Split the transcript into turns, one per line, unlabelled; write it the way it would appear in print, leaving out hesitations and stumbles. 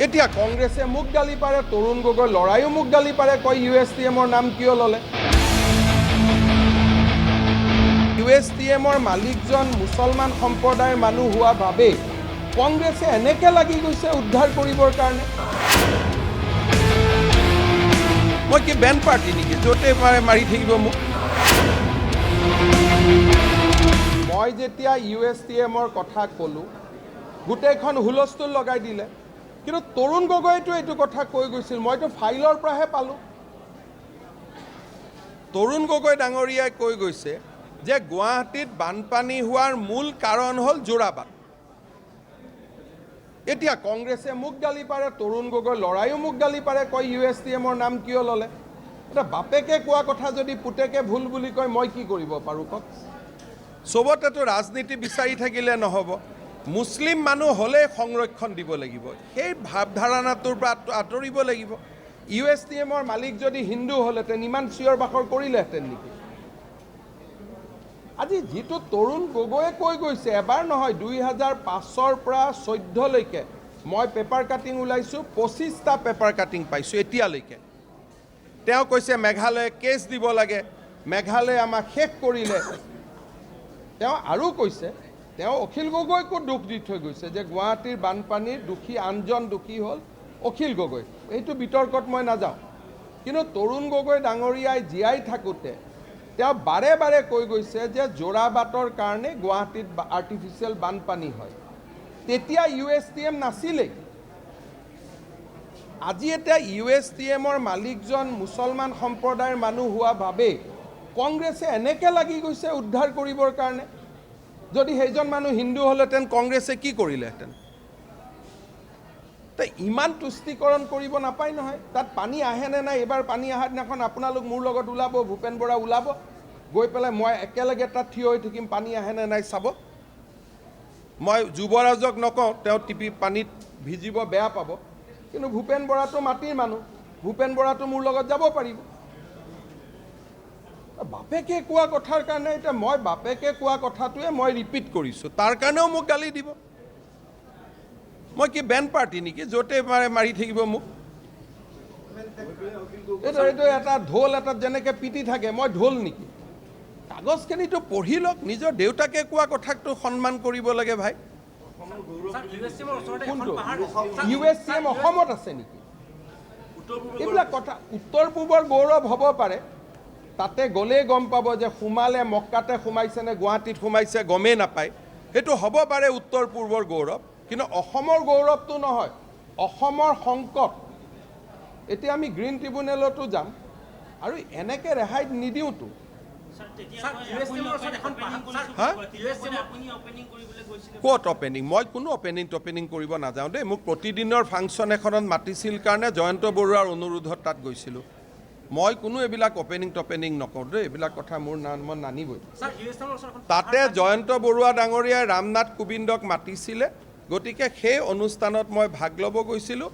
এতিয়া কংগ্ৰেছে মুখ গালি পাৰে, তৰুণ গগৈ লৰায়ো মুখ গালি পাৰে, কয় USTMৰ নাম কিয় ল'লে। USTMৰ মালিকজন মুছলমান সম্প্ৰদায়ৰ মানুহ হোৱা বাবে কংগ্ৰেছে এনেকে লাগি গৈছে উদ্ধাৰ কৰিবৰ কাৰণে। মই কি বেন পাৰ্টি নেকি য'তে পাৰে মাৰি থাকিব মোক। মই যেতিয়া USTMৰ কথা ক'লোঁ গোটেইখন হুলস্থুল লগাই দিলে, কিন্তু তৰুণ গগৈতো এইটো কথা কৈ গৈছিল, মইতো ফাইলৰ পৰাহে পালোঁ। তৰুণ গগৈ ডাঙৰীয়াই কৈ গৈছে যে গুৱাহাটীত বানপানী হোৱাৰ মূল কাৰণ হ'ল যোৰাবাট। এতিয়া কংগ্ৰেছে মুখ গালি পাৰে, তৰুণ গগৈ লৰায়ো মুখ গালি পাৰে, কয় USTMৰ নাম কিয় ল'লে। এতিয়া বাপেকে কোৱা কথা যদি পুতেকে ভুল বুলি কয় মই কি কৰিব পাৰোঁ কওক। চবতেতো ৰাজনীতি বিচাৰি থাকিলে নহ'ব। মুছলিম মানুহ হ'লে সংৰক্ষণ দিব লাগিব, সেই ভাৱধাৰণাটোৰ পৰা আঁতৰিব লাগিব। USTMৰ মালিক যদি হিন্দু হ'লহেঁতেন ইমান চিঞৰ বাখৰ কৰিলেহেঁতেন নেকি। আজি যিটো তৰুণ গগৈয়ে কৈ গৈছে, এবাৰ নহয় 2005ৰ পৰা 14লৈকে মই পেপাৰ কাটিং ওলাইছোঁ, 25টা পেপাৰ কাটিং পাইছোঁ এতিয়ালৈকে। তেওঁ কৈছে মেঘালয়ে কেছ দিব লাগে, মেঘালয়ে আমাক শেষ কৰিলে। তেওঁ আৰু কৈছে, তেওঁ অখিল গগৈকো দোষ দি থৈ গৈছে যে গুৱাহাটীৰ বানপানীৰ দোষী আনজন দোষী হ'ল অখিল গগৈ। এইটো বিতৰ্কত মই নাযাওঁ, কিন্তু তৰুণ গগৈ ডাঙৰীয়াই জীয়াই থাকোঁতে তেওঁ বাৰে বাৰে কৈ গৈছে যে যোৰাবাটৰ কাৰণে গুৱাহাটীত আৰ্টিফিচিয়েল বানপানী হয়। তেতিয়া USTM নাছিলেই। আজি এতিয়া USTMৰ মালিকজন মুছলমান সম্প্ৰদায়ৰ মানুহ হোৱা বাবে কংগ্ৰেছে এনেকে লাগি গৈছে উদ্ধাৰ কৰিবৰ কাৰণে। যদি সেইজন মানুহ হিন্দু হ'লেহেঁতেন কংগ্ৰেছে কি কৰিলেহেঁতেন। তো ইমান তুষ্টিকৰণ কৰিব নাপায় নহয়। তাত পানী আহেনে নাই, এইবাৰ পানী অহাৰ দিনাখন আপোনালোক মোৰ লগত ওলাব, ভূপেন বৰা ওলাব, গৈ পেলাই মই একেলগে তাত থিয় হৈ থাকিম, পানী আহেনে নাই চাব। মই যুৱৰাজক নকওঁ, তেওঁ টিপি পানীত ভিজিব বেয়া পাব, কিন্তু ভূপেন বৰাটো মাটিৰ মানুহ, ভূপেন বৰাটো মোৰ লগত যাব পাৰিব। বাপেকে কোৱা কথাৰ কাৰণে এতিয়া মই বাপেকে কোৱা কথাটোৱে মই ৰিপিট কৰিছোঁ, তাৰ কাৰণেও মোক গালি দিব। মই কি বেন পাৰ্টি নেকি য'তে পাৰে মাৰি থাকিব মোক। এইটো এটা ঢোল এটাত যেনেকৈ পিটি থাকে, মই ঢোল নেকি। কাগজখিনিতো পঢ়ি লওক, নিজৰ দেউতাকে কোৱা কথাকটো সন্মান কৰিব লাগে ভাই। কোনটো USTM অসমত আছে নেকি? এইবিলাক কথা উত্তৰ পূবৰ গৌৰৱ হ'ব পাৰে, তাতে গ'লেই গম পাব যে সোমালে মক্কাতে সোমাইছে নে গুৱাহাটীত সোমাইছে গমেই নাপায়। সেইটো হ'ব পাৰে উত্তৰ পূৰ্বৰ গৌৰৱ, কিন্তু অসমৰ গৌৰৱটো নহয়, অসমৰ সংকট। এতিয়া আমি গ্ৰীণ ট্ৰিবিউনেলতো যাম আৰু এনেকৈ ৰেহাই নিদিওঁতো। ক'ত অপেনিং? মই কোনো অপেনিং কৰিব নাযাওঁ দেই। মোক প্ৰতিদিনৰ ফাংচন এখনত মাতিছিল কাৰণে জয়ন্ত বৰুৱাৰ অনুৰোধত তাত গৈছিলোঁ। মই কোনো এইবিলাক অপেনিং নকৰোঁ দেই, এইবিলাক কথা মোৰ মই নানিবই। তাতে জয়ন্ত বৰুৱা ডাঙৰীয়াই ৰামনাথ কোবিন্দক মাতিছিলে, গতিকে সেই অনুষ্ঠানত মই ভাগ ল'ব গৈছিলোঁ।